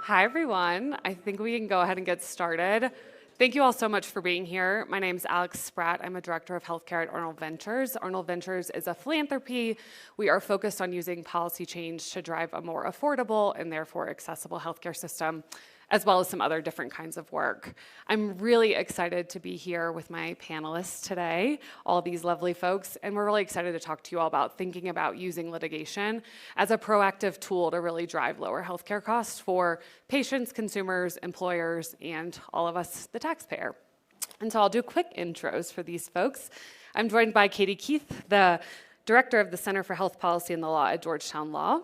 Hi, everyone. I think we can go ahead and get started. Thank you all so much for being here. My name is Alex Spratt. I'm a director of healthcare at Arnold Ventures. Arnold Ventures is a philanthropy. We are focused on using policy change to drive a more affordable and therefore accessible healthcare system, as well as some other different kinds of work. I'm really excited to be here with my panelists today, all these lovely folks, and we're really excited to talk to you all about thinking about using litigation as a proactive tool to really drive lower healthcare costs for patients, consumers, employers, and all of us, the taxpayer. And so I'll do quick intros for these folks. I'm joined by Katie Keith, the director of the Center for Health Policy and the Law at Georgetown Law.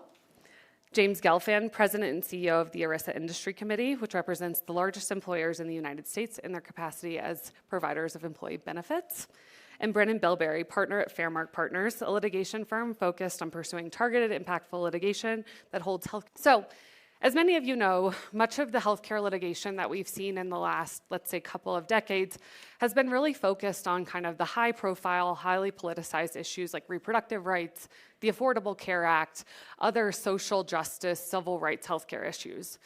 James Gelfand, President and CEO of the ERISA Industry Committee, which represents the largest employers in the United States in their capacity as providers of employee benefits. And Brennan Bilberry, partner at Fairmark Partners, a litigation firm focused on pursuing targeted, impactful litigation that holds health. So, as many of you know, much of the healthcare litigation that we've seen in the last, let's say, couple of decades has been really focused on kind of the high-profile, highly politicized issues like reproductive rights, the Affordable Care Act, other social justice, civil rights healthcare issues.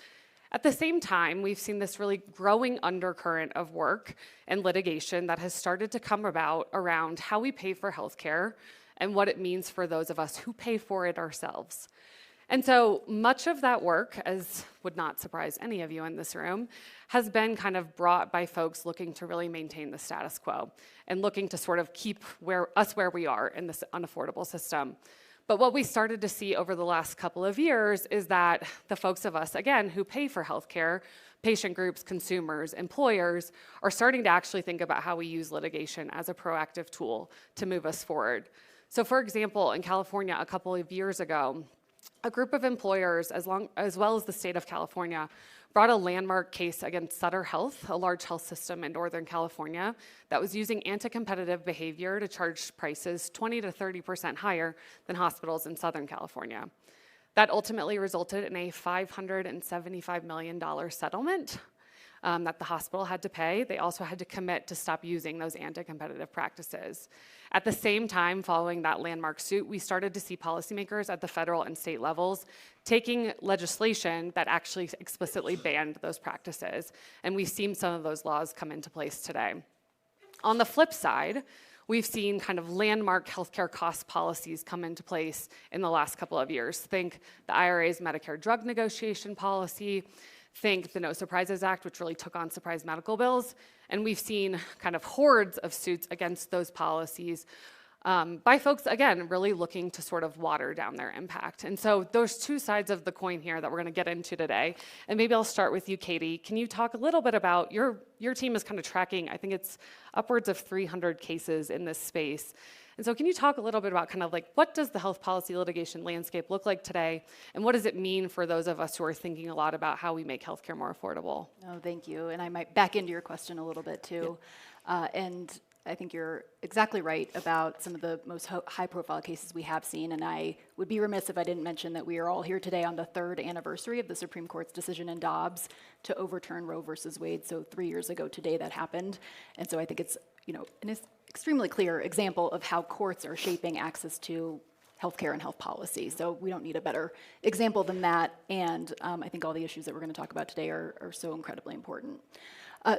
At the same time, we've seen this really growing undercurrent of work and litigation that has started to come about around how we pay for healthcare and what it means for those of us who pay for it ourselves. And so much of that work, as would not surprise any of you in this room, has been kind of brought by folks looking to really maintain the status quo and looking to sort of keep us where we are in this unaffordable system. But what we started to see over the last couple of years is that the folks of us, again, who pay for healthcare, patient groups, consumers, employers, are starting to actually think about how we use litigation as a proactive tool to move us forward. So for example, in California a couple of years ago, a group of employers, as well as the state of California, brought a landmark case against Sutter Health, a large health system in Northern California, that was using anticompetitive behavior to charge prices 20 to 30% higher than hospitals in Southern California. That ultimately resulted in a $575 million settlement that the hospital had to pay. They also had to commit to stop using those anti-competitive practices. At the same time, following that landmark suit, we started to see policymakers at the federal and state levels taking legislation that actually explicitly banned those practices. And we've seen some of those laws come into place today. On the flip side, we've seen kind of landmark healthcare cost policies come into place in the last couple of years. Think the IRA's Medicare drug negotiation policy, think the No Surprises Act, which really took on surprise medical bills. And we've seen kind of hordes of suits against those policies by folks, again, really looking to sort of water down their impact. And so there's two sides of the coin here that we're going to get into today. And maybe I'll start with you, Katie. Can you talk a little bit about your team is kind of tracking, I think it's upwards of 300 cases in this space. And so can you talk a little bit about kind of like what does the health policy litigation landscape look like today, and what does it mean for those of us who are thinking a lot about how we make healthcare more affordable? Oh, thank you. And I might back into your question a little bit too. Yeah. And I think you're exactly right about some of the most high-profile cases we have seen, and I would be remiss if I didn't mention that we are all here today on the 3rd anniversary of the Supreme Court's decision in Dobbs to overturn Roe versus Wade. So 3 years ago today that happened, and so I think it's an extremely clear example of how courts are shaping access to healthcare and health policy. So we don't need a better example than that, and I think all the issues that we're going to talk about today are so incredibly important.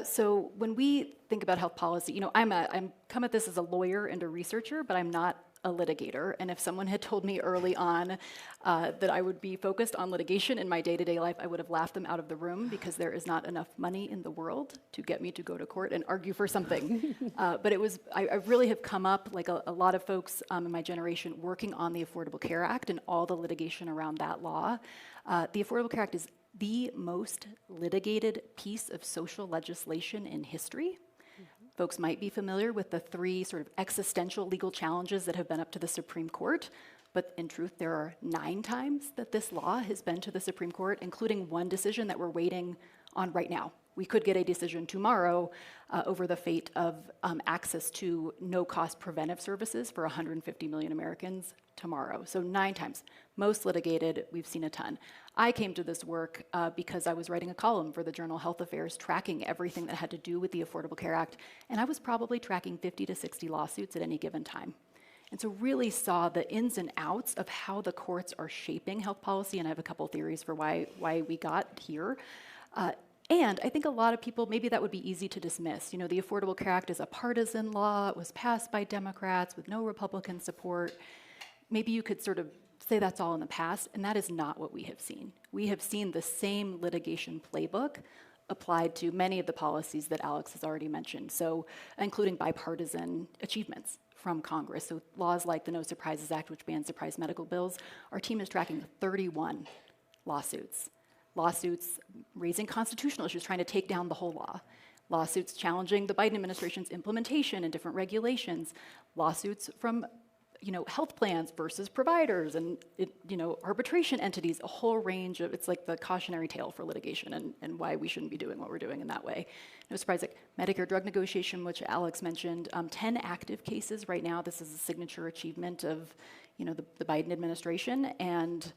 So when we think about health policy, I'm come at this as a lawyer and a researcher, but I'm not a litigator. And if someone had told me early on that I would be focused on litigation in my day-to-day life, I would have laughed them out of the room because there is not enough money in the world to get me to go to court and argue for something. But I really have come up, like a lot of folks in my generation, working on the Affordable Care Act and all the litigation around that law. The Affordable Care Act is the most litigated piece of social legislation in history. Folks might be familiar with the 3 sort of existential legal challenges that have been up to the Supreme Court, but in truth, there are 9 times that this law has been to the Supreme Court, including one decision that we're waiting on right now. We could get a decision tomorrow over the fate of access to no-cost preventive services for 150 million Americans tomorrow. So 9 times. Most litigated, we've seen a ton. I came to this work because I was writing a column for the journal Health Affairs tracking everything that had to do with the Affordable Care Act, and I was probably tracking 50 to 60 lawsuits at any given time. and so really saw the ins and outs of how the courts are shaping health policy, and I have a couple theories for why we got here. And I think a lot of people, maybe that would be easy to dismiss. You know, the Affordable Care Act is a partisan law. It was passed by Democrats with no Republican support. Maybe you could sort of say that's all in the past, and that is not what we have seen. We have seen the same litigation playbook applied to many of the policies that Alex has already mentioned, so including bipartisan achievements from Congress. So laws like the No Surprises Act, which bans surprise medical bills, our team is tracking 31 lawsuits raising constitutional issues, trying to take down the whole law, lawsuits challenging the Biden administration's implementation and different regulations, lawsuits from health plans versus providers and arbitration entities, a whole range of, it's like the cautionary tale for litigation and why we shouldn't be doing what we're doing in that way. No surprise, like Medicare drug negotiation, which Alex mentioned, 10 active cases right now. This is a signature achievement of the Biden administration, and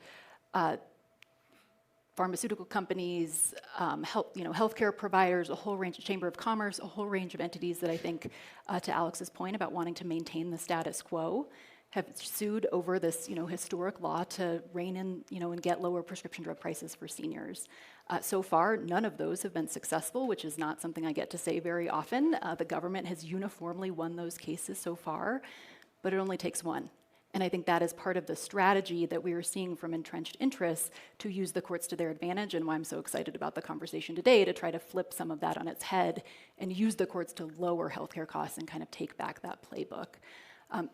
pharmaceutical companies, healthcare providers, a whole range of Chamber of Commerce, a whole range of entities that I think, to Alex's point about wanting to maintain the status quo, have sued over this, historic law to rein in, and get lower prescription drug prices for seniors. So far, none of those have been successful, which is not something I get to say very often. The government has uniformly won those cases so far, but it only takes one. And I think that is part of the strategy that we are seeing from entrenched interests to use the courts to their advantage, and why I'm so excited about the conversation today to try to flip some of that on its head and use the courts to lower healthcare costs and kind of take back that playbook.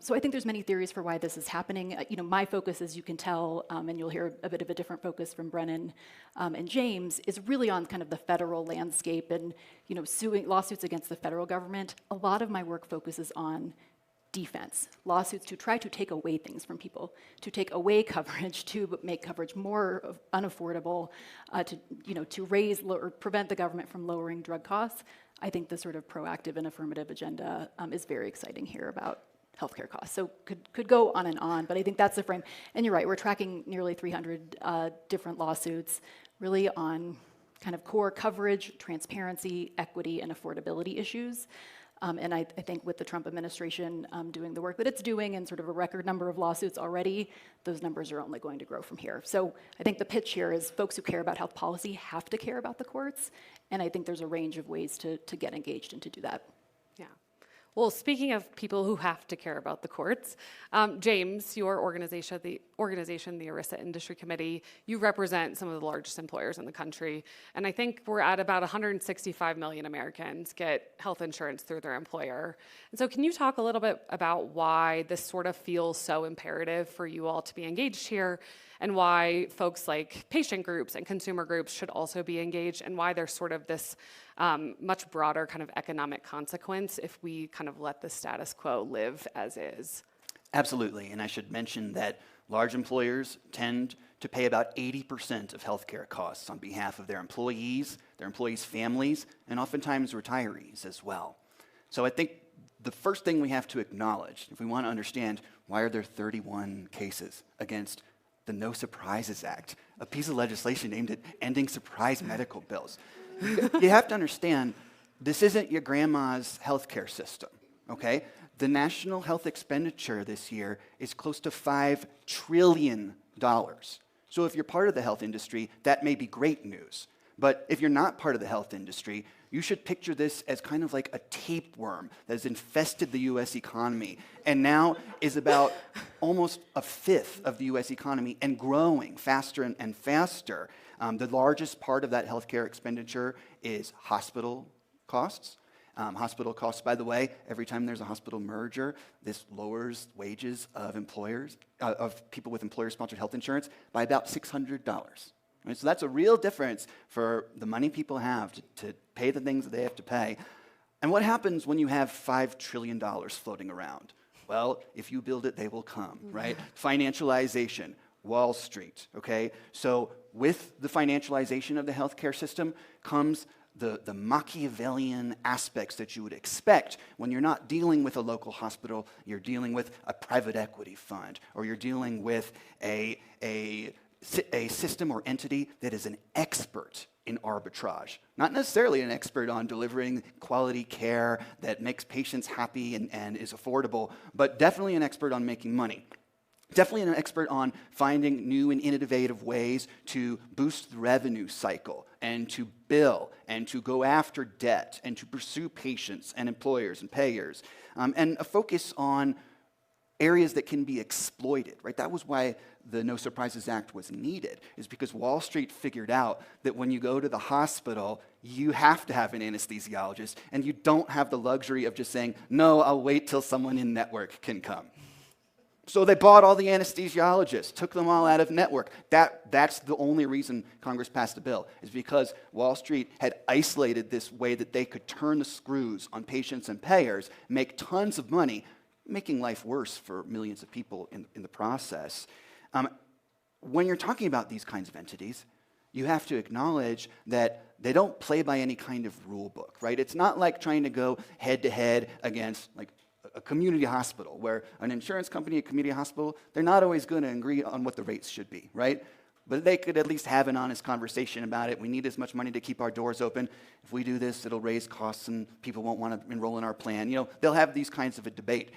So I think there's many theories for why this is happening. My focus, as you can tell, and you'll hear a bit of a different focus from Brennan and James, is really on kind of the federal landscape and lawsuits against the federal government. A lot of my work focuses on defense, lawsuits to try to take away things from people, to take away coverage, to make coverage more unaffordable, to raise or prevent the government from lowering drug costs. I think the sort of proactive and affirmative agenda is very exciting here about healthcare costs. So could go on, but I think that's the frame. And you're right, we're tracking nearly 300 different lawsuits, really on kind of core coverage, transparency, equity, and affordability issues. And I think with the Trump administration doing the work that it's doing and sort of a record number of lawsuits already, those numbers are only going to grow from here. So I think the pitch here is folks who care about health policy have to care about the courts, and I think there's a range of ways to get engaged and to do that. Yeah. Well, speaking of people who have to care about the courts, James, your organization, the ERISA Industry Committee, you represent some of the largest employers in the country. And I think we're at about 165 million Americans get health insurance through their employer. And so can you talk a little bit about why this sort of feels so imperative for you all to be engaged here, and why folks like patient groups and consumer groups should also be engaged, and why there's sort of this much broader kind of economic consequence if we kind of let the status quo live as is? Absolutely, and I should mention that large employers tend to pay about 80% of healthcare costs on behalf of their employees' families, and oftentimes retirees as well. So I think the first thing we have to acknowledge, if we want to understand why are there 31 cases against the No Surprises Act, a piece of legislation aimed at ending surprise medical bills. You have to understand, this isn't your grandma's healthcare system, okay? The national health expenditure this year is close to $5 trillion. So if you're part of the health industry, that may be great news. But if you're not part of the health industry, you should picture this as kind of like a tapeworm that has infested the U.S. economy and now is about almost a fifth of the U.S. economy and growing faster and faster. The largest part of that healthcare expenditure is hospital costs. Hospital costs, by the way, every time there's a hospital merger, this lowers wages of employers, of people with employer-sponsored health insurance by about $600. Right? So that's a real difference for the money people have to pay the things that they have to pay. And what happens when you have $5 trillion floating around? Well, if you build it, they will come, right? Financialization, Wall Street, okay? So with the financialization of the healthcare system comes the Machiavellian aspects that you would expect when you're not dealing with a local hospital, you're dealing with a private equity fund, or you're dealing with a system or entity that is an expert in arbitrage. Not necessarily an expert on delivering quality care that makes patients happy and is affordable, but definitely an expert on making money. Definitely an expert on finding new and innovative ways to boost the revenue cycle and to bill and to go after debt and to pursue patients and employers and payers. And a focus on areas that can be exploited, right? That was why the No Surprises Act was needed, is because Wall Street figured out that when you go to the hospital, you have to have an anesthesiologist, and you don't have the luxury of just saying, no, I'll wait till someone in network can come. So they bought all the anesthesiologists, took them all out of network. That's the only reason Congress passed the bill, is because Wall Street had isolated this way that they could turn the screws on patients and payers, make tons of money, making life worse for millions of people in the process. When you're talking about these kinds of entities, you have to acknowledge that they don't play by any kind of rule book, right? It's not like trying to go head-to-head against like a community hospital, where an insurance company, a community hospital, they're not always going to agree on what the rates should be, right? But they could at least have an honest conversation about it. We need as much money to keep our doors open. If we do this, it'll raise costs and people won't want to enroll in our plan. You know, they'll have these kinds of a debate.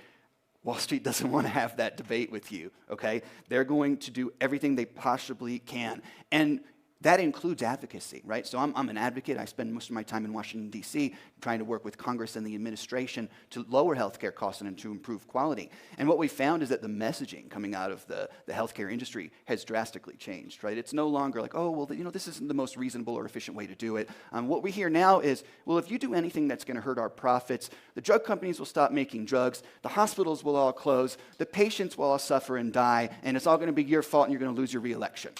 Wall Street doesn't want to have that debate with you, okay? They're going to do everything they possibly can. And that includes advocacy, right? So I'm an advocate. I spend most of my time in Washington, D.C., trying to work with Congress and the administration to lower healthcare costs and to improve quality. And what we found is that the messaging coming out of the healthcare industry has drastically changed, right? It's no longer like, oh, well, this isn't the most reasonable or efficient way to do it. What we hear now is, well, if you do anything that's going to hurt our profits, the drug companies will stop making drugs, the hospitals will all close, the patients will all suffer and die, and it's all going to be your fault and you're going to lose your reelection.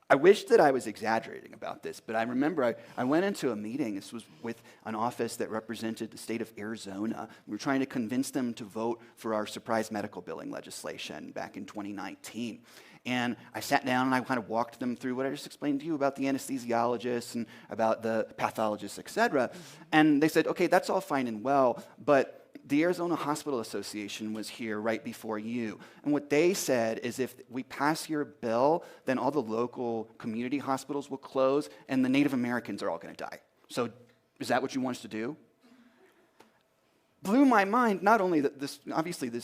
I wish that I was exaggerating about this, but I remember I went into a meeting. This was with an office that represented the state of Arizona. We were trying to convince them to vote for our surprise medical billing legislation back in 2019. And I sat down and I kind of walked them through what I just explained to you about the anesthesiologists and about the pathologists, et cetera. And they said, okay, that's all fine and well, but the Arizona Hospital Association was here right before you. And what they said is if we pass your bill, then all the local community hospitals will close and the Native Americans are all going to die. So is that what you want us to do? Blew my mind, not only that this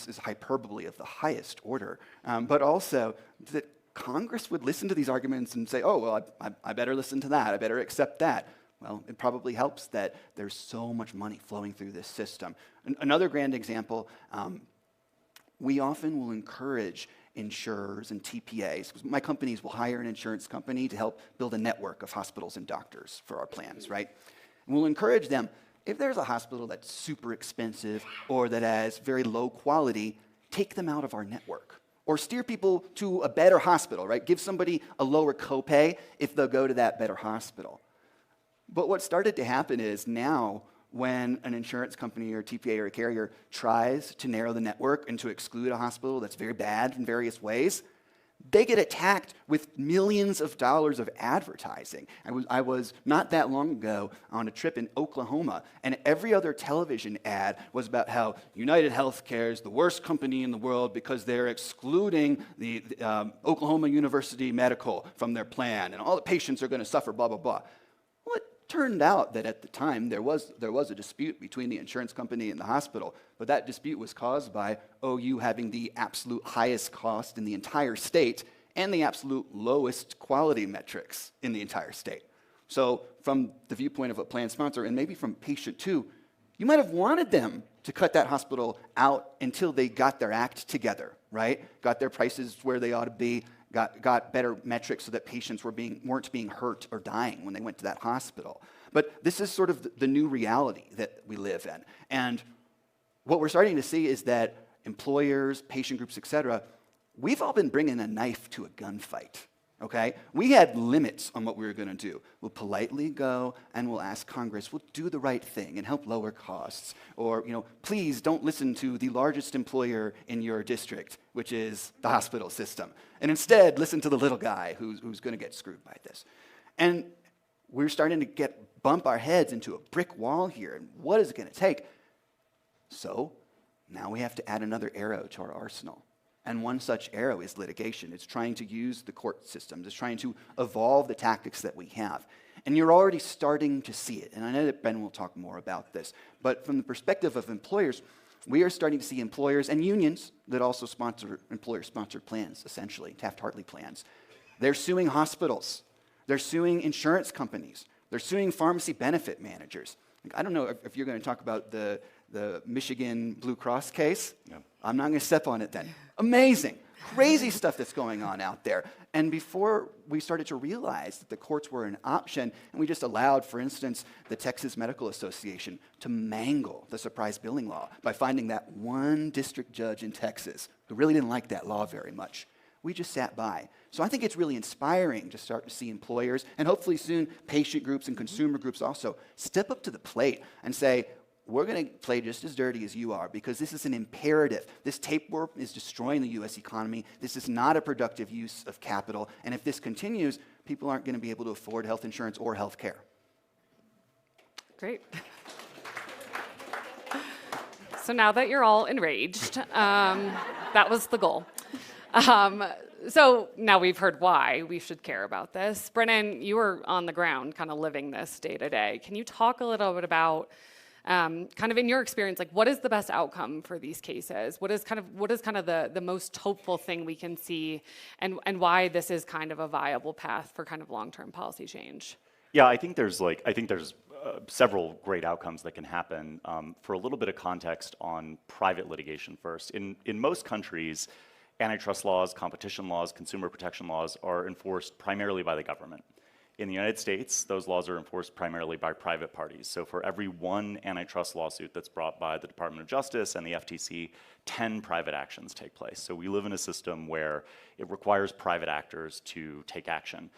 is hyperbole of the highest order, but also that Congress would listen to these arguments and say, oh, well, I better listen to that, I better accept that. Well, it probably helps that there's so much money flowing through this system. Another grand example, we often will encourage insurers and TPAs. My companies will hire an insurance company to help build a network of hospitals and doctors for our plans, right? And we'll encourage them, if there's a hospital that's super expensive or that has very low quality, take them out of our network. Or steer people to a better hospital, right? Give somebody a lower copay if they'll go to that better hospital. But what started to happen is now when an insurance company or TPA or a carrier tries to narrow the network and to exclude a hospital that's very bad in various ways, they get attacked with millions of dollars of advertising. I was not that long ago on a trip in Oklahoma, and every other television ad was about how United Healthcare is the worst company in the world because they're excluding the Oklahoma University Medical from their plan, and all the patients are going to suffer, blah, blah, blah. Well, it turned out that at the time there was a dispute between the insurance company and the hospital, but that dispute was caused by OU having the absolute highest cost in the entire state and the absolute lowest quality metrics in the entire state. So from the viewpoint of a plan sponsor, and maybe from patient too, you might have wanted them to cut that hospital out until they got their act together, right? Got their prices where they ought to be, got better metrics so that patients weren't being hurt or dying when they went to that hospital. But this is sort of the new reality that we live in. And what we're starting to see is that employers, patient groups, et cetera, we've all been bringing a knife to a gunfight, okay? We had limits on what we were going to do. We'll politely go and we'll ask Congress, we'll do the right thing and help lower costs. Or, please don't listen to the largest employer in your district, which is the hospital system. And instead, listen to the little guy who's going to get screwed by this. And we're starting to bump our heads into a brick wall here. And what is it going to take? So now we have to add another arrow to our arsenal. And one such arrow is litigation. It's trying to use the court systems. It's trying to evolve the tactics that we have. And you're already starting to see it. And I know that Ben will talk more about this. But from the perspective of employers, we are starting to see employers and unions that also sponsor employer-sponsored plans, essentially, Taft-Hartley plans. They're suing hospitals. They're suing insurance companies. They're suing pharmacy benefit managers. I don't know if you're going to talk about the Michigan Blue Cross case. No. I'm not going to step on it then. Amazing. Crazy stuff that's going on out there. And before we started to realize that the courts were an option, and we just allowed, for instance, the Texas Medical Association to mangle the surprise billing law by finding that one district judge in Texas who really didn't like that law very much. We just sat by. So I think it's really inspiring to start to see employers, and hopefully soon patient groups and consumer groups also, step up to the plate and say, we're going to play just as dirty as you are because this is an imperative. This tapeworm is destroying the U.S. economy. This is not a productive use of capital. And if this continues, people aren't going to be able to afford health insurance or health care. Great. So now that you're all enraged, that was the goal. So now we've heard why we should care about this. Brennan, you were on the ground kind of living this day to day. Can you talk a little bit about kind of in your experience, like what is the best outcome for these cases? What is kind of the most hopeful thing we can see, and why this is kind of a viable path for kind of long-term policy change? Yeah, I think there's several great outcomes that can happen. For a little bit of context on private litigation first, in most countries, antitrust laws, competition laws, consumer protection laws are enforced primarily by the government. In the United States, those laws are enforced primarily by private parties. So for every one antitrust lawsuit that's brought by the Department of Justice and the FTC, 10 private actions take place. So we live in a system where it requires private actors to take action.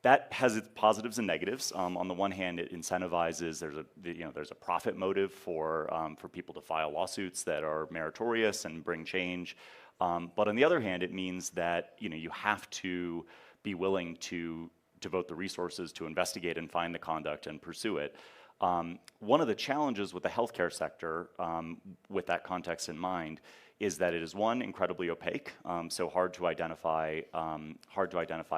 That has its positives and negatives. On the one hand, it incentivizes, there's a profit motive for people to file lawsuits that are meritorious and bring change. But on the other hand, it means that you have to be willing to devote the resources to investigate and find the conduct and pursue it. One of the challenges with the healthcare sector, with that context in mind, is that it is one, incredibly opaque, so hard to identify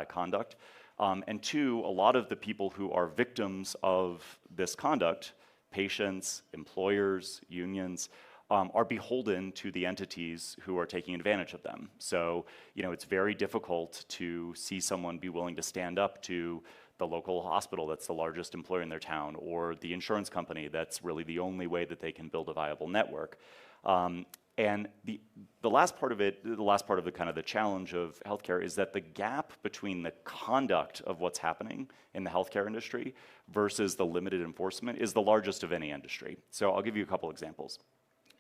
conduct, and two, a lot of the people who are victims of this conduct, patients, employers, unions, are beholden to the entities who are taking advantage of them. So, it's very difficult to see someone be willing to stand up to the local hospital that's the largest employer in their town, or the insurance company that's really the only way that they can build a viable network. And the last part of the kind of the challenge of healthcare is that the gap between the conduct of what's happening in the healthcare industry versus the limited enforcement is the largest of any industry. So I'll give you a couple examples.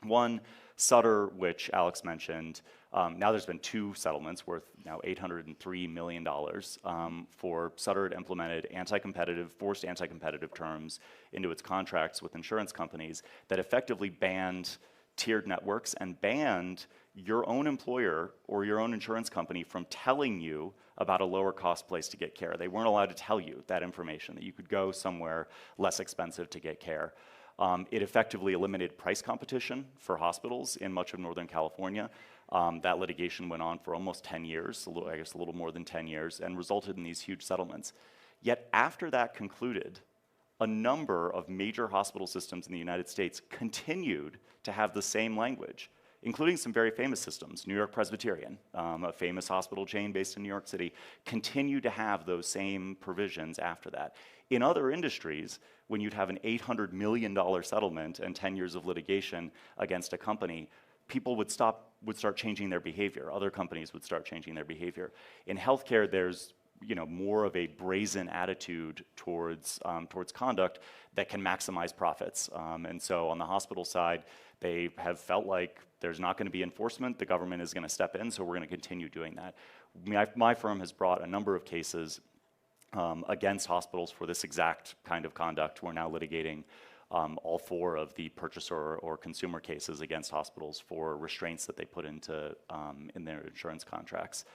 One, Sutter, which Alex mentioned, now there's been 2 settlements worth now $803 million for Sutter had implemented forced anti-competitive terms into its contracts with insurance companies that effectively banned tiered networks and banned your own employer or your own insurance company from telling you about a lower cost place to get care. They weren't allowed to tell you that information, that you could go somewhere less expensive to get care. It effectively eliminated price competition for hospitals in much of Northern California. That litigation went on for almost 10 years, a little more than 10 years, and resulted in these huge settlements. Yet after that concluded, a number of major hospital systems in the United States continued to have the same language, including some very famous systems. New York Presbyterian, a famous hospital chain based in New York City, continued to have those same provisions after that. In other industries, when you'd have an $800 million settlement and 10 years of litigation against a company, people would start changing their behavior. Other companies would start changing their behavior. In healthcare, there's more of a brazen attitude towards conduct that can maximize profits. And so on the hospital side, they have felt like there's not going to be enforcement, the government is going to step in, so we're going to continue doing that. My firm has brought a number of cases against hospitals for this exact kind of conduct. We're now litigating all 4 of the purchaser or consumer cases against hospitals for restraints that they put into in their insurance contracts.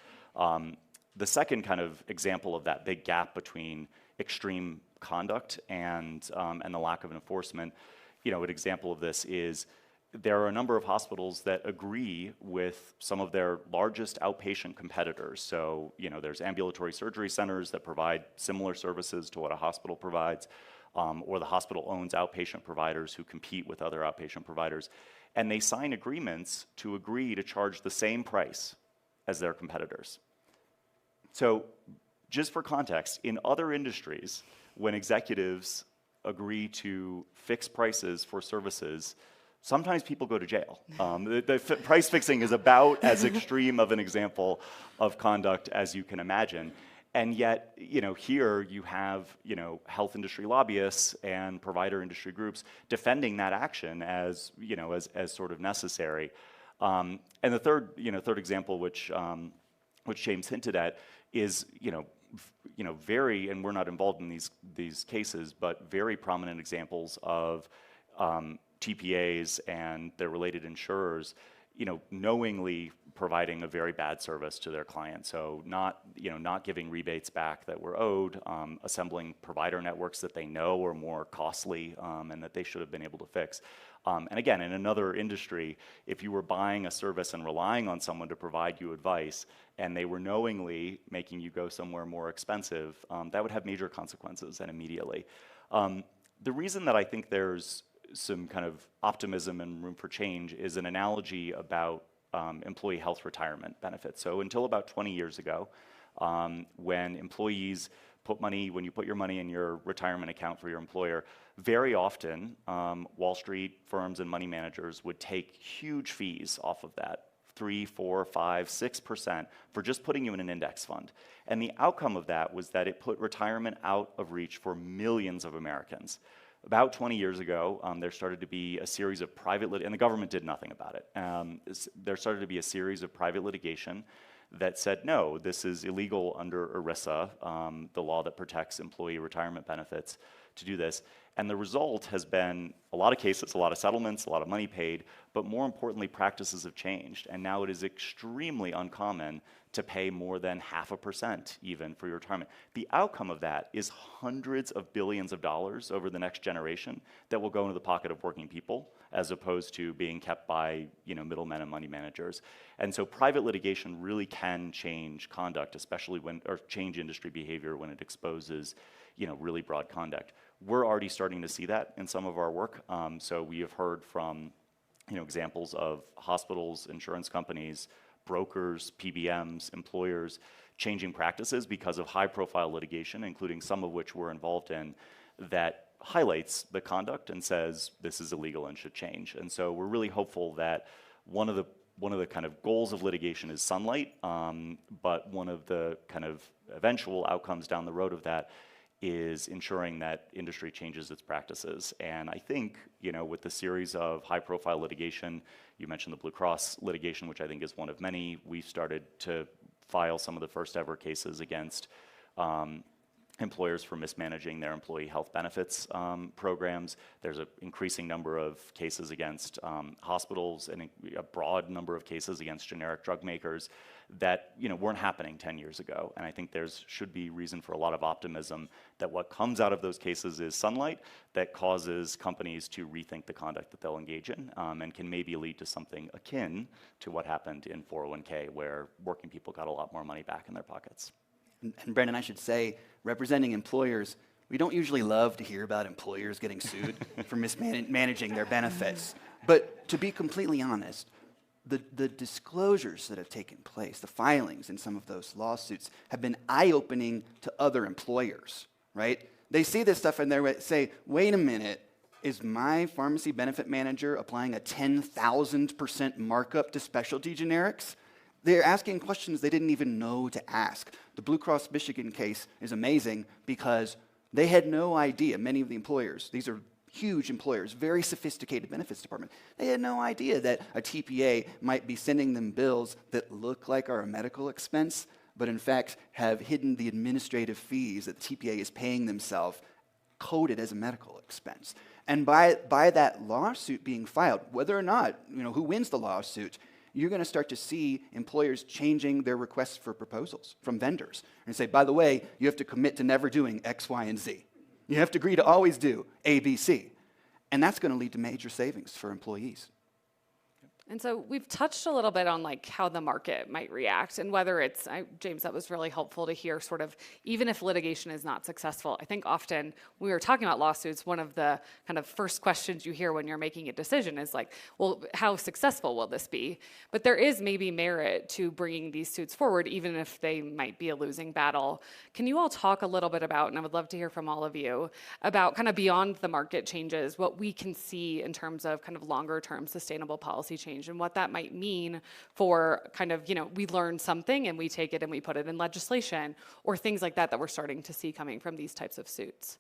The second kind of example of that big gap between extreme conduct and the lack of enforcement, an example of this is there are a number of hospitals that agree with some of their largest outpatient competitors. So, there's ambulatory surgery centers that provide similar services to what a hospital provides, or the hospital owns outpatient providers who compete with other outpatient providers. And they sign agreements to agree to charge the same price as their competitors. So, just for context, in other industries, when executives agree to fix prices for services, sometimes people go to jail. The price fixing is about as extreme of an example of conduct as you can imagine. And yet, here you have, health industry lobbyists and provider industry groups defending that action as, as sort of necessary. And the third example, which James hinted at, is, very, and we're not involved in these cases, but very prominent examples of TPAs and their related insurers, knowingly providing a very bad service to their clients. So not giving rebates back that were owed, assembling provider networks that they know are more costly and that they should have been able to fix. And again, in another industry, if you were buying a service and relying on someone to provide you advice, and they were knowingly making you go somewhere more expensive, that would have major consequences and immediately. The reason that I think there's some kind of optimism and room for change is an analogy about employee health retirement benefits. So until about 20 years ago, when employees when you put your money in your retirement account for your employer, very often Wall Street firms and money managers would take huge fees off of that, 3, 4, 5, 6% for just putting you in an index fund. And the outcome of that was that it put retirement out of reach for millions of Americans. About 20 years ago, there started to be a series of private and the government did nothing about it. There started to be a series of private litigation that said, no, this is illegal under ERISA, the law that protects employee retirement benefits, to do this. And the result has been a lot of cases, a lot of settlements, a lot of money paid, but more importantly, practices have changed. And now it is extremely uncommon to pay more than 0.5% even for your retirement. The outcome of that is hundreds of billions of dollars over the next generation that will go into the pocket of working people, as opposed to being kept by middlemen and money managers. And so private litigation really can change conduct, especially or change industry behavior when it exposes really broad conduct. We're already starting to see that in some of our work. So we have heard from examples of hospitals, insurance companies, brokers, PBMs, employers changing practices because of high-profile litigation, including some of which we're involved in, that highlights the conduct and says this is illegal and should change. And so we're really hopeful that one of the kind of goals of litigation is sunlight, but one of the kind of eventual outcomes down the road of that is ensuring that industry changes its practices. And I think, with the series of high-profile litigation, you mentioned the Blue Cross litigation, which I think is one of many. We've started to file some of the first ever cases against employers for mismanaging their employee health benefits programs. There's an increasing number of cases against hospitals and a broad number of cases against generic drug makers that weren't happening 10 years ago. And I think should be reason for a lot of optimism that what comes out of those cases is sunlight that causes companies to rethink the conduct that they'll engage in and can maybe lead to something akin to what happened in 401k, where working people got a lot more money back in their pockets. And Brendan, I should say, representing employers, we don't usually love to hear about employers getting sued for mismanaging their benefits. But to be completely honest, the disclosures that have taken place, the filings in some of those lawsuits, have been eye-opening to other employers, right? They see this stuff and they say, wait a minute, is my pharmacy benefit manager applying a 10,000% markup to specialty generics? They're asking questions they didn't even know to ask. The Blue Cross Michigan case is amazing because they had no idea, many of the employers, these are huge employers, very sophisticated benefits department, they had no idea that a TPA might be sending them bills that look like are a medical expense, but in fact have hidden the administrative fees that the TPA is paying themselves, coded as a medical expense. And by that lawsuit being filed, whether or not, who wins the lawsuit, you're going to start to see employers changing their requests for proposals from vendors and say, by the way, you have to commit to never doing X, Y, and Z. You have to agree to always do A, B, C. And that's going to lead to major savings for employees. And so we've touched a little bit on like how the market might react and whether it's, James, that was really helpful to hear sort of, even if litigation is not successful, I think often when we were talking about lawsuits, one of the kind of first questions you hear when you're making a decision is like, well, how successful will this be? But there is maybe merit to bringing these suits forward, even if they might be a losing battle. Can you all talk a little bit about, and I would love to hear from all of you, about kind of beyond the market changes, what we can see in terms of kind of longer term sustainable policy change and what that might mean for kind of, we learn something and we take it and we put it in legislation or things like that we're starting to see coming from these types of suits.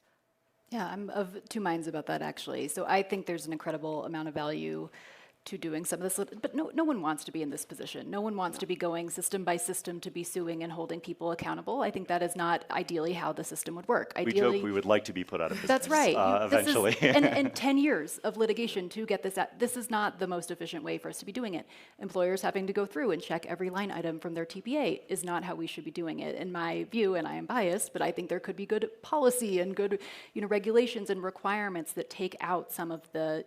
Yeah, I'm of two minds about that, actually. So I think there's an incredible amount of value to doing some of this, but no one wants to be in this position. No one wants to be going system by system to be suing and holding people accountable. I think that is not ideally how the system would work. Ideally, we joke we would like to be put out of business. That's right. Eventually. And 10 years of litigation to get this out. This is not the most efficient way for us to be doing it. Employers having to go through and check every line item from their TPA is not how we should be doing it. In my view, and I am biased, but I think there could be good policy and good, regulations and requirements that take out some of the,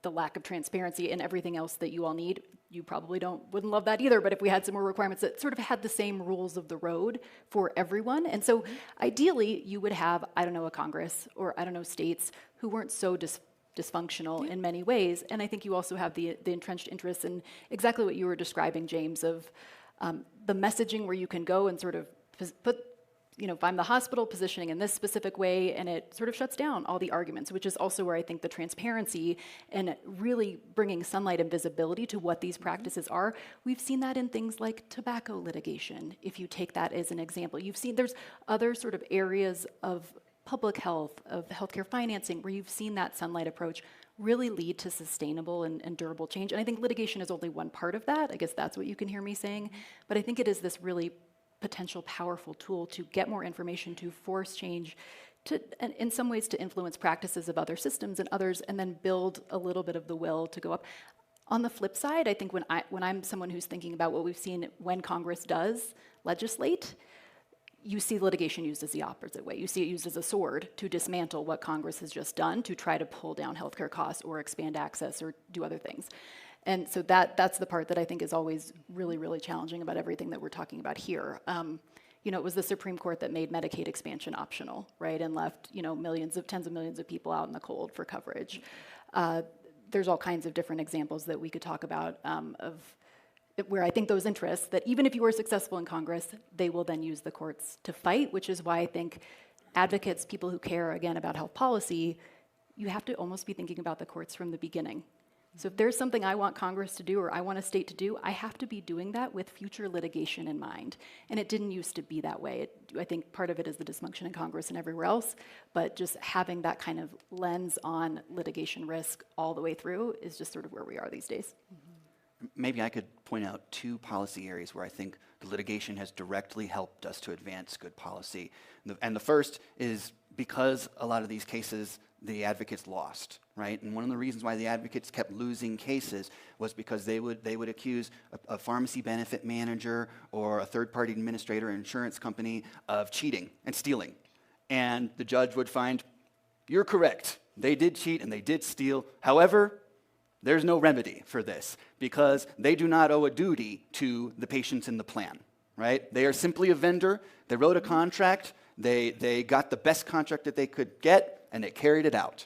the lack of transparency and everything else that you all need. You probably wouldn't love that either, but if we had some more requirements that sort of had the same rules of the road for everyone. And so ideally you would have, a Congress or states who weren't so dysfunctional in many ways. And I think you also have the entrenched interests in exactly what you were describing, James, of the messaging where you can go and sort of put, if I'm the hospital, positioning in this specific way, and it sort of shuts down all the arguments, which is also where I think the transparency and really bringing sunlight and visibility to what these practices are. We've seen that in things like tobacco litigation, if you take that as an example. You've seen there's other sort of areas of public health, of healthcare financing, where you've seen that sunlight approach really lead to sustainable and durable change. And I think litigation is only one part of that. I guess that's what you can hear me saying. But I think it is this really potential powerful tool to get more information, to force change, and in some ways to influence practices of other systems and others, and then build a little bit of the will to go up. On the flip side, I think when I'm someone who's thinking about what we've seen when Congress does legislate, you see litigation used as the opposite way. You see it used as a sword to dismantle what Congress has just done to try to pull down healthcare costs or expand access or do other things. And so that's the part that I think is always really, really challenging about everything that we're talking about here. It was the Supreme Court that made Medicaid expansion optional, right, and left tens of millions of people out in the cold for coverage. There's all kinds of different examples that we could talk about of where I think those interests, that even if you were successful in Congress, they will then use the courts to fight, which is why I think advocates, people who care, again, about health policy, you have to almost be thinking about the courts from the beginning. So if there's something I want Congress to do or I want a state to do, I have to be doing that with future litigation in mind. And it didn't used to be that way. I think part of it is the dysfunction in Congress and everywhere else, but just having that kind of lens on litigation risk all the way through is just sort of where we are these days. Maybe I could point out two policy areas where I think the litigation has directly helped us to advance good policy. And the first is because a lot of these cases, the advocates lost, right? And one of the reasons why the advocates kept losing cases was because they would accuse a pharmacy benefit manager or a third-party administrator or insurance company of cheating and stealing. And the judge would find, you're correct, they did cheat and they did steal. However, there's no remedy for this because they do not owe a duty to the patients in the plan, right? They are simply a vendor. They wrote a contract. They got the best contract that they could get, and they carried it out.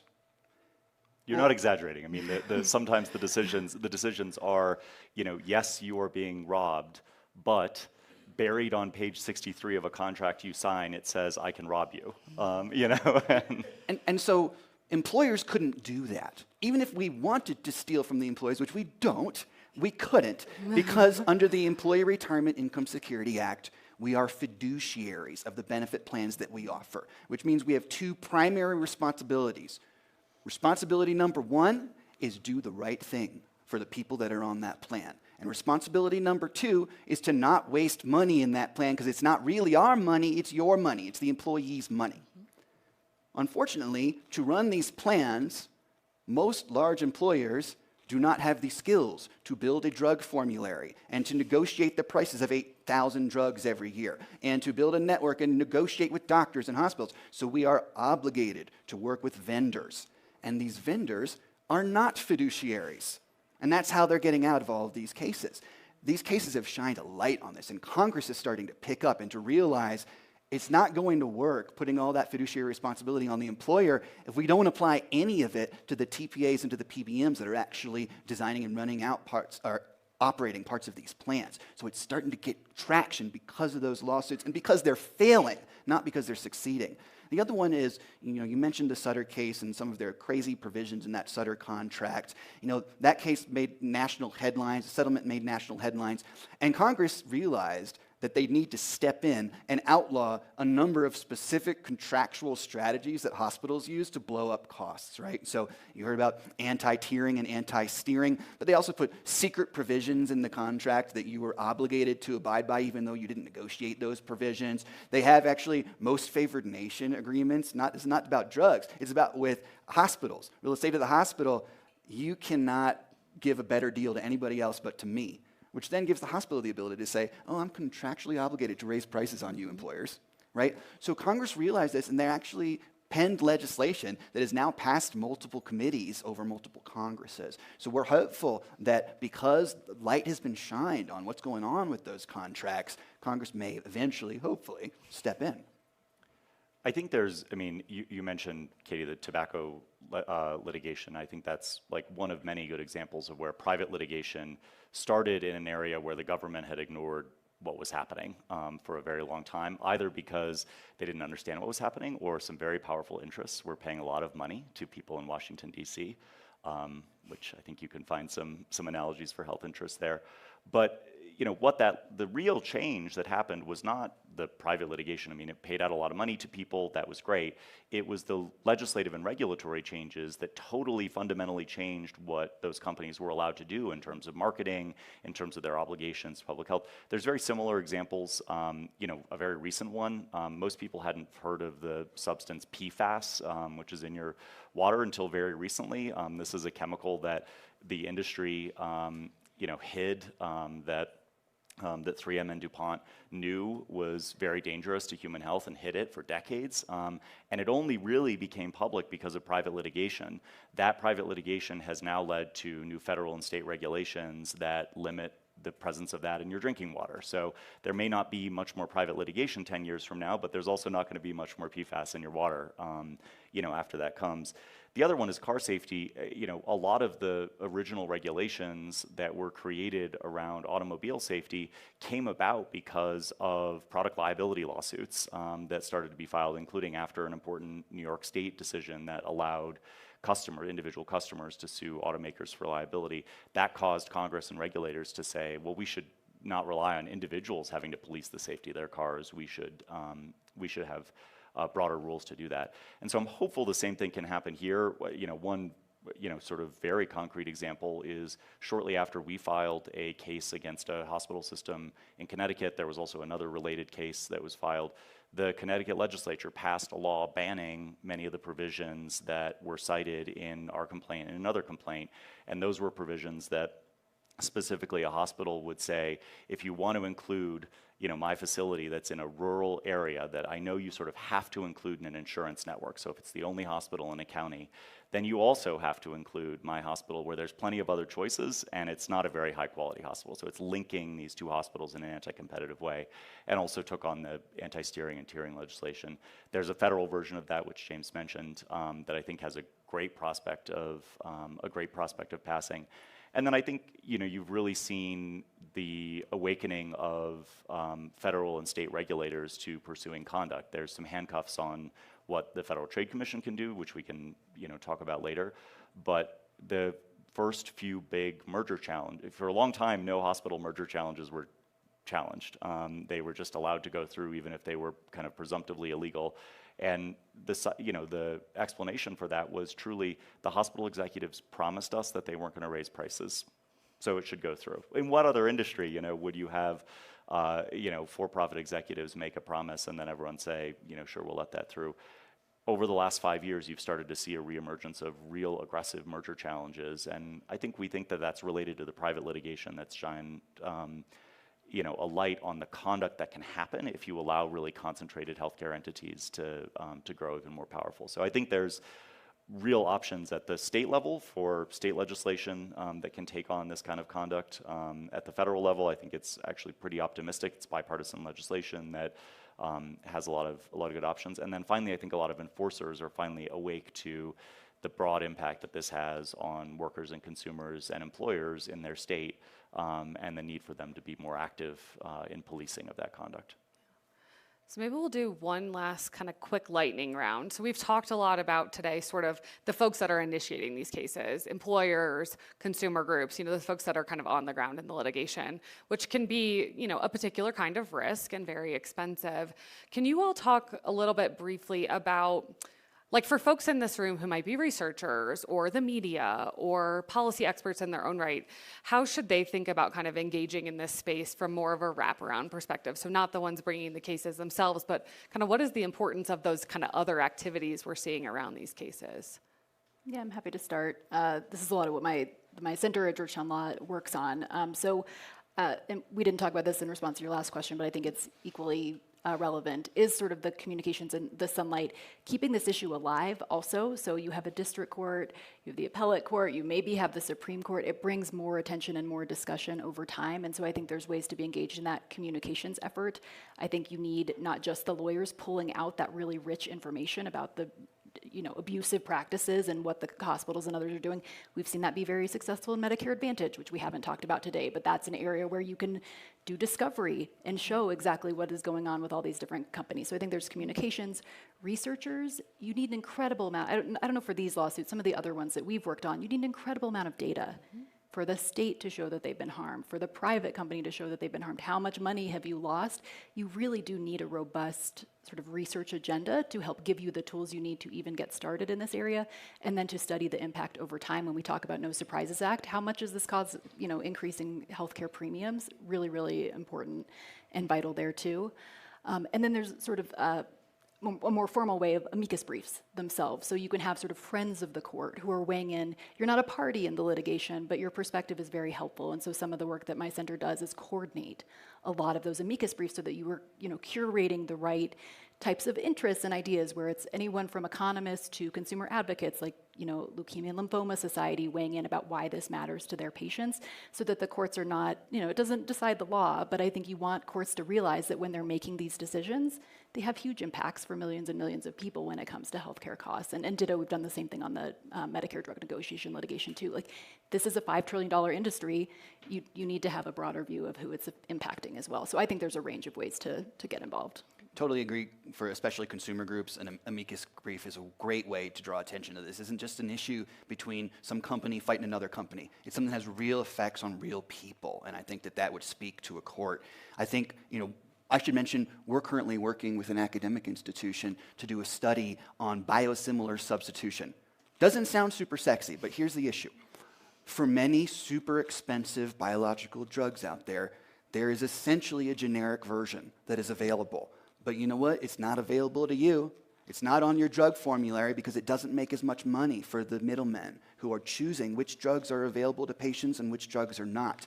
You're not exaggerating. I mean, sometimes the decisions are, yes, you are being robbed, but buried on page 63 of a contract you sign, it says, I can rob you. And so employers couldn't do that. Even if we wanted to steal from the employees, which we don't, we couldn't, because under the Employee Retirement Income Security Act, we are fiduciaries of the benefit plans that we offer, which means we have two primary responsibilities. Responsibility number one is do the right thing for the people that are on that plan. And responsibility number two is to not waste money in that plan because it's not really our money, it's your money, it's the employee's money. Unfortunately, to run these plans, most large employers do not have the skills to build a drug formulary and to negotiate the prices of 8,000 drugs every year and to build a network and negotiate with doctors and hospitals. So we are obligated to work with vendors. And these vendors are not fiduciaries. And that's how they're getting out of all of these cases. These cases have shined a light on this, and Congress is starting to pick up and to realize it's not going to work putting all that fiduciary responsibility on the employer if we don't apply any of it to the TPAs and to the PBMs that are actually designing and running out parts, or operating parts of these plans. So it's starting to get traction because of those lawsuits and because they're failing, not because they're succeeding. The other one is, you mentioned the Sutter case and some of their crazy provisions in that Sutter contract. That case made national headlines, the settlement made national headlines, and Congress realized that they need to step in and outlaw a number of specific contractual strategies that hospitals use to blow up costs, right? So you heard about anti-tiering and anti-steering, but they also put secret provisions in the contract that you were obligated to abide by even though you didn't negotiate those provisions. They have actually most favored nation agreements. It's not about drugs. It's about with hospitals. We'll say to the hospital, you cannot give a better deal to anybody else but to me, which then gives the hospital the ability to say, oh, I'm contractually obligated to raise prices on you employers, right? So Congress realized this, and they actually penned legislation that has now passed multiple committees over multiple Congresses. So we're hopeful that because light has been shined on what's going on with those contracts, Congress may eventually, hopefully, step in. I think you mentioned, Katie, the tobacco litigation. I think that's like one of many good examples of where private litigation started in an area where the government had ignored what was happening for a very long time, either because they didn't understand what was happening or some very powerful interests were paying a lot of money to people in Washington, D.C., which I think you can find some analogies for health interests there. But the real change that happened was not the private litigation. I mean, it paid out a lot of money to people. That was great. It was the legislative and regulatory changes that totally fundamentally changed what those companies were allowed to do in terms of marketing, in terms of their obligations to public health. There's very similar examples. A very recent one. Most people hadn't heard of the substance PFAS, which is in your water until very recently. This is a chemical that the industry hid, that 3M and DuPont knew was very dangerous to human health and hid it for decades. And it only really became public because of private litigation. That private litigation has now led to new federal and state regulations that limit the presence of that in your drinking water. So there may not be much more private litigation 10 years from now, but there's also not going to be much more PFAS in your water, after that comes. The other one is car safety. A lot of the original regulations that were created around automobile safety came about because of product liability lawsuits that started to be filed, including after an important New York State decision that allowed individual customers to sue automakers for liability. That caused Congress and regulators to say, well, we should not rely on individuals having to police the safety of their cars. We should have broader rules to do that. And so I'm hopeful the same thing can happen here. One sort of very concrete example is shortly after we filed a case against a hospital system in Connecticut, there was also another related case that was filed. The Connecticut legislature passed a law banning many of the provisions that were cited in our complaint and another complaint, and those were provisions that specifically a hospital would say, if you want to include my facility that's in a rural area that I know you sort of have to include in an insurance network, so if it's the only hospital in a county, then you also have to include my hospital where there's plenty of other choices and it's not a very high quality hospital. So it's linking these two hospitals in an anti-competitive way, and also took on the anti-steering and tiering legislation. There's a federal version of that, which James mentioned, that I think has a great prospect of passing. And then I think you've really seen the awakening of federal and state regulators to pursuing conduct. There's some handcuffs on what the Federal Trade Commission can do, which we can talk about later. But the first few big merger challenges, for a long time, no hospital merger challenges were challenged. They were just allowed to go through even if they were kind of presumptively illegal. And the explanation for that was truly the hospital executives promised us that they weren't going to raise prices, so it should go through. In what other industry, would you have, for-profit executives make a promise and then everyone say, sure, we'll let that through? Over the last 5 years, you've started to see a reemergence of real aggressive merger challenges, and we think that that's related to the private litigation that's shined a light on the conduct that can happen if you allow really concentrated healthcare entities to grow even more powerful. So I think there's real options at the state level for state legislation that can take on this kind of conduct. At the federal level, I think it's actually pretty optimistic. It's bipartisan legislation that has a lot of good options. And then finally, I think a lot of enforcers are finally awake to the broad impact that this has on workers and consumers and employers in their state, and the need for them to be more active in policing of that conduct. So maybe we'll do one last kind of quick lightning round. So we've talked a lot about today sort of the folks that are initiating these cases, employers, consumer groups, the folks that are kind of on the ground in the litigation, which can be, a particular kind of risk and very expensive. Can you all talk a little bit briefly about, like for folks in this room who might be researchers or the media or policy experts in their own right, how should they think about kind of engaging in this space from more of a wraparound perspective? So not the ones bringing the cases themselves, but kind of what is the importance of those kind of other activities we're seeing around these cases? Yeah, I'm happy to start. This is a lot of what my center at Georgetown Law works on. And we didn't talk about this in response to your last question, but I think it's equally relevant, is sort of the communications and the sunlight, keeping this issue alive also. So you have a district court, you have the appellate court, you maybe have the Supreme Court. It brings more attention and more discussion over time. And so I think there's ways to be engaged in that communications effort. I think you need not just the lawyers pulling out that really rich information about the abusive practices and what the hospitals and others are doing. We've seen that be very successful in Medicare Advantage, which we haven't talked about today, but that's an area where you can do discovery and show exactly what is going on with all these different companies. So I think there's communications. Researchers, you need an incredible amount. I don't know for these lawsuits, some of the other ones that we've worked on, you need an incredible amount of data. For the state to show that they've been harmed, for the private company to show that they've been harmed. How much money have you lost? You really do need a robust sort of research agenda to help give you the tools you need to even get started in this area, and then to study the impact over time. When we talk about No Surprises Act, how much does this cause, increasing healthcare premiums? Really, really important and vital there too. And then there's sort of a more formal way of amicus briefs themselves. So you can have sort of friends of the court who are weighing in. You're not a party in the litigation, but your perspective is very helpful. And so some of the work that my center does is coordinate a lot of those amicus briefs so that you are, curating the right types of interests and ideas, where it's anyone from economists to consumer advocates like, Leukemia and Lymphoma Society weighing in about why this matters to their patients, so that the courts are not, it doesn't decide the law, but I think you want courts to realize that when they're making these decisions, they have huge impacts for millions and millions of people when it comes to healthcare costs. And ditto, we've done the same thing on the Medicare drug negotiation litigation too. Like, this is a $5 trillion industry. You need to have a broader view of who it's impacting as well. So I think there's a range of ways to get involved. Totally agree. For especially consumer groups, an amicus brief is a great way to draw attention to this. This isn't just an issue between some company fighting another company. It's something that has real effects on real people, and I think that would speak to a court. I think, I should mention, we're currently working with an academic institution to do a study on biosimilar substitution. Doesn't sound super sexy, but here's the issue. For many super expensive biological drugs out there, there is essentially a generic version that is available. But you know what? It's not available to you. It's not on your drug formulary because it doesn't make as much money for the middlemen who are choosing which drugs are available to patients and which drugs are not.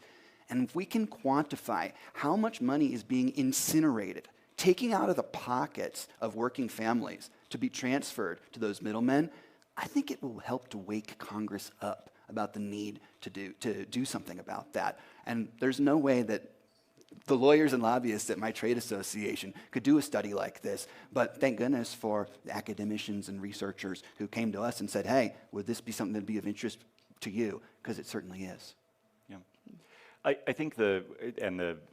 And if we can quantify how much money is being incinerated, taking out of the pockets of working families to be transferred to those middlemen, I think it will help to wake Congress up about the need to do something about that. And there's no way that the lawyers and lobbyists at my trade association could do a study like this, but thank goodness for the academicians and researchers who came to us and said, hey, would this be something that would be of interest to you? Because it certainly is. Yeah. I think the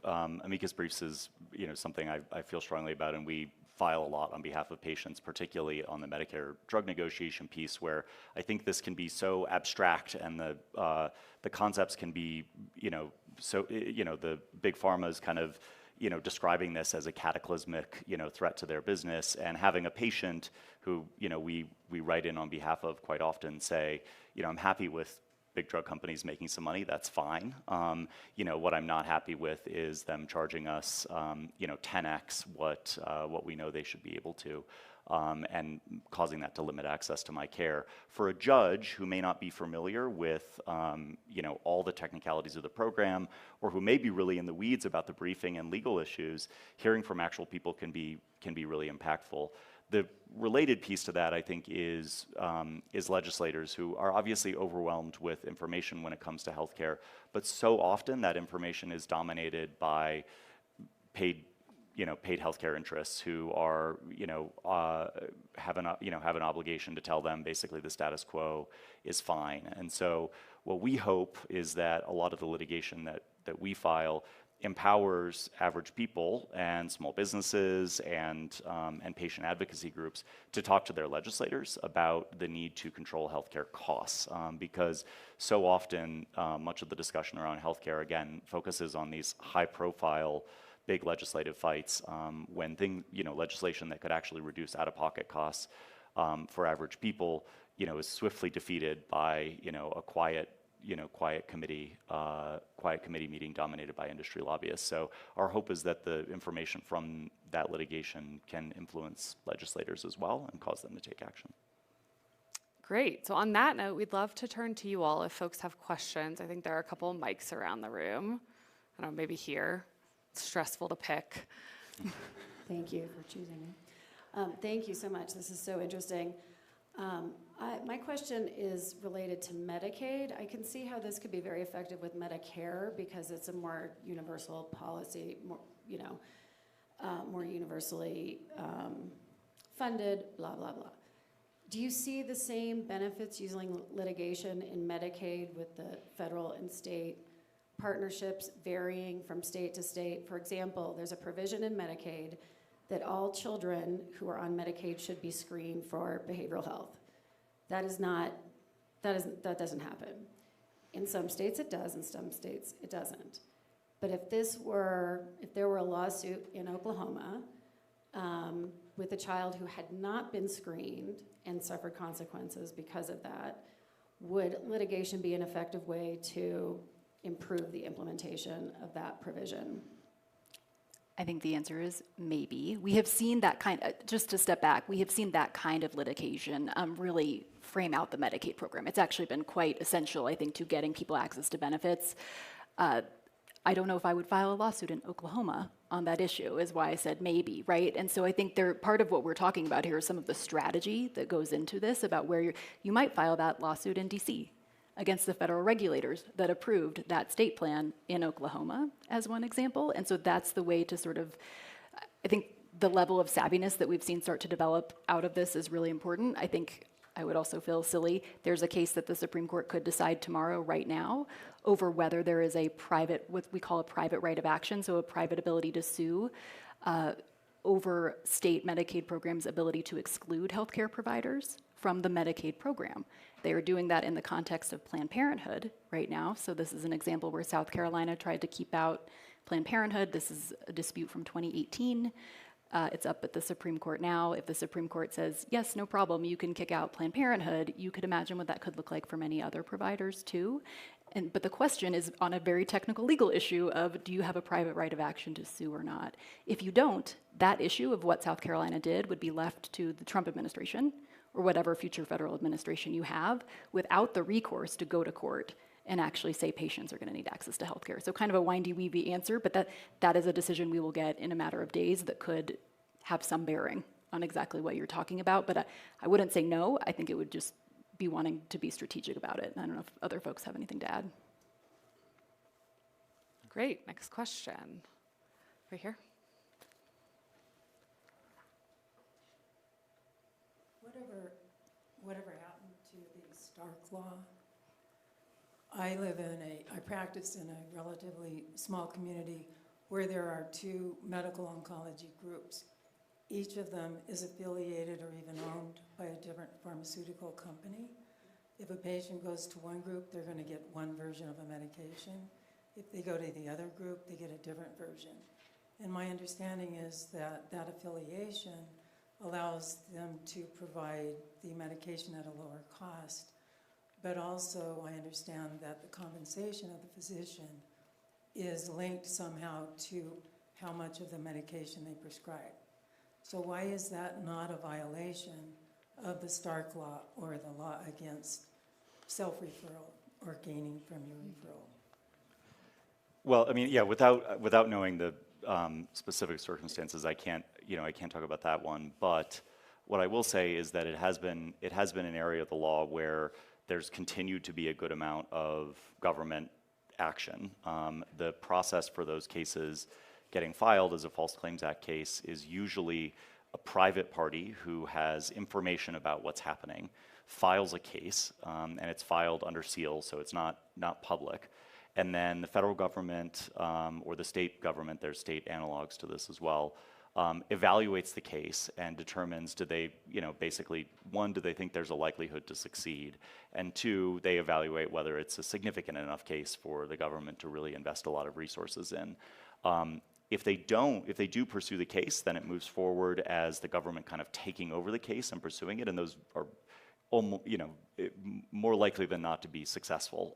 amicus briefs is something I feel strongly about, and we file a lot on behalf of patients, particularly on the Medicare drug negotiation piece, where I think this can be so abstract, and the concepts can be so the big pharma is kind of describing this as a cataclysmic threat to their business, and having a patient who we write in on behalf of quite often say, I'm happy with big drug companies making some money, that's fine. What I'm not happy with is them charging us 10x what we know they should be able to, and causing that to limit access to my care. For a judge who may not be familiar with all the technicalities of the program, or who may be really in the weeds about the briefing and legal issues, hearing from actual people can be really impactful. The related piece to that, I think, is legislators who are obviously overwhelmed with information when it comes to healthcare, but so often that information is dominated by paid healthcare interests who are, have an obligation to tell them basically the status quo is fine. And so what we hope is that a lot of the litigation that we file empowers average people and small businesses and patient advocacy groups to talk to their legislators about the need to control healthcare costs, because so often much of the discussion around healthcare, again, focuses on these high-profile, big legislative fights when legislation that could actually reduce out-of-pocket costs for average people, is swiftly defeated by a quiet committee meeting dominated by industry lobbyists. So our hope is that the information from that litigation can influence legislators as well and cause them to take action. Great. So on that note, we'd love to turn to you all if folks have questions. I think there are a couple of mics around the room. I don't know, maybe here. It's stressful to pick. Thank you for choosing me. Thank you so much. This is so interesting. My question is related to Medicaid. I can see how this could be very effective with Medicare because it's a more universal policy, more universally funded, blah, blah, blah. Do you see the same benefits using litigation in Medicaid with the federal and state partnerships varying from state to state? For example, there's a provision in Medicaid that all children who are on Medicaid should be screened for behavioral health. That doesn't happen. In some states it does, in some states it doesn't. But if there were a lawsuit in Oklahoma with a child who had not been screened and suffered consequences because of that, would litigation be an effective way to improve the implementation of that provision? I think the answer is maybe. We have seen that just to step back, we have seen that kind of litigation really frame out the Medicaid program. It's actually been quite essential, I think, to getting people access to benefits. I don't know if I would file a lawsuit in Oklahoma on that issue, is why I said maybe, right? And so I think part of what we're talking about here is some of the strategy that goes into this about where you might file that lawsuit in DC against the federal regulators that approved that state plan in Oklahoma, as one example. And so that's the way to sort of, I think the level of savviness that we've seen start to develop out of this is really important. I think I would also feel silly. There's a case that the Supreme Court could decide tomorrow, right now, over whether there is a private, what we call a private right of action, so a private ability to sue over state Medicaid programs' ability to exclude healthcare providers from the Medicaid program. They are doing that in the context of Planned Parenthood right now. So this is an example where South Carolina tried to keep out Planned Parenthood. This is a dispute from 2018. It's up at the Supreme Court now. If the Supreme Court says, yes, no problem, you can kick out Planned Parenthood, you could imagine what that could look like for many other providers too. But the question is on a very technical legal issue of, do you have a private right of action to sue or not? If you don't, that issue of what South Carolina did would be left to the Trump administration or whatever future federal administration you have without the recourse to go to court and actually say patients are going to need access to healthcare. So kind of a windy-weavy answer, but that is a decision we will get in a matter of days that could have some bearing on exactly what you're talking about. But I wouldn't say no. I think it would just be wanting to be strategic about it. And I don't know if other folks have anything to add. Great. Next question. Right here. Whatever happened to the Stark Law? I practice in a relatively small community where there are 2 medical oncology groups. Each of them is affiliated or even owned by a different pharmaceutical company. If a patient goes to one group, they're going to get one version of a medication. If they go to the other group, they get a different version. And my understanding is that that affiliation allows them to provide the medication at a lower cost. But also, I understand that the compensation of the physician is linked somehow to how much of the medication they prescribe. So why is that not a violation of the Stark Law or the law against self-referral or gaining from your referral? Well, I mean, yeah, without knowing the specific circumstances, I can't talk about that one. But What I will say is that it has been an area of the law where there's continued to be a good amount of government action. The process for those cases getting filed as a False Claims Act case is usually a private party who has information about what's happening, files a case, and it's filed under seal, so it's not public. And then the federal government or the state government, there's state analogs to this as well, evaluates the case and determines, do they, basically, one, do they think there's a likelihood to succeed? And two, they evaluate whether it's a significant enough case for the government to really invest a lot of resources in. If they do pursue the case, then it moves forward as the government kind of taking over the case and pursuing it, and those are more likely than not to be successful,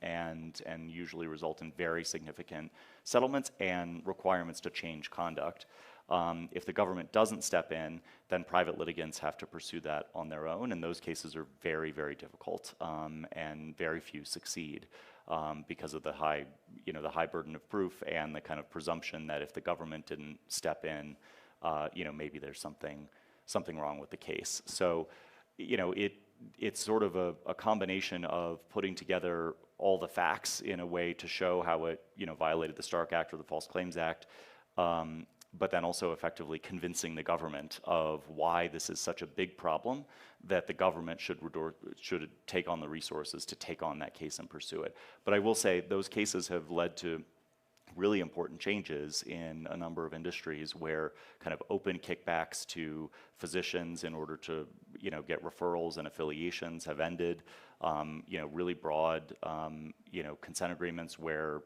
and usually result in very significant settlements and requirements to change conduct. If the government doesn't step in, then private litigants have to pursue that on their own, and those cases are very, very difficult, and very few succeed because of the high burden of proof and the kind of presumption that if the government didn't step in, maybe there's something wrong with the case. So, it's sort of a combination of putting together all the facts in a way to show how it, violated the Stark Act or the False Claims Act, but then also effectively convincing the government of why this is such a big problem that the government should take on the resources to take on that case and pursue it. But I will say those cases have led to really important changes in a number of industries where kind of open kickbacks to physicians in order to, get referrals and affiliations have ended. Really broad, consent agreements where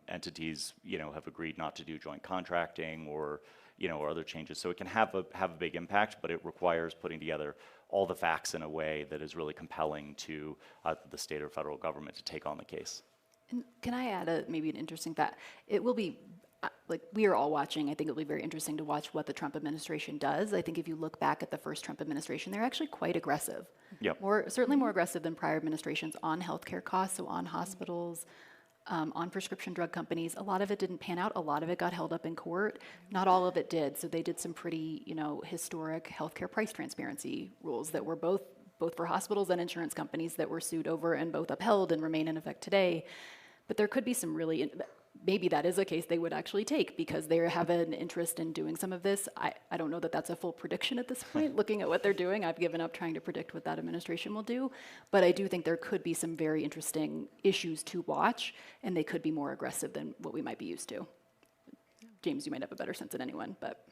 entities, have agreed not to do joint contracting or other changes. So it can have a big impact, but it requires putting together all the facts in a way that is really compelling to the state or federal government to take on the case. And can I add maybe an interesting fact? It will be, we are all watching. I think it'll be very interesting to watch what the Trump administration does. I think if you look back at the first Trump administration, they're actually quite aggressive. Yep. Certainly more aggressive than prior administrations on healthcare costs, so on hospitals, on prescription drug companies. A lot of it didn't pan out. A lot of it got held up in court. Not all of it did. So they did some pretty, historic healthcare price transparency rules that were both for hospitals and insurance companies that were sued over and both upheld and remain in effect today. But there could be some really, maybe that is a case they would actually take because they have an interest in doing some of this. I don't know that that's a full prediction at this point, looking at what they're doing. I've given up trying to predict what that administration will do. But I do think there could be some very interesting issues to watch, and they could be more aggressive than what we might be used to. James, you might have a better sense than anyone, but...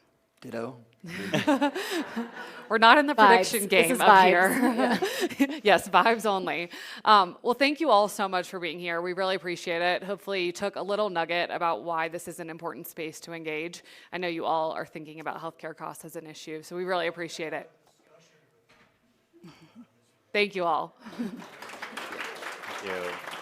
Ditto. We're not in the prediction Vibes. game up here. Yes, vibes only. Well, thank you all so much for being here. We really appreciate it. Hopefully you took a little nugget about why this is an important space to engage. I know you all are thinking about healthcare costs as an issue, so we really appreciate it. Thank you all. Thank you.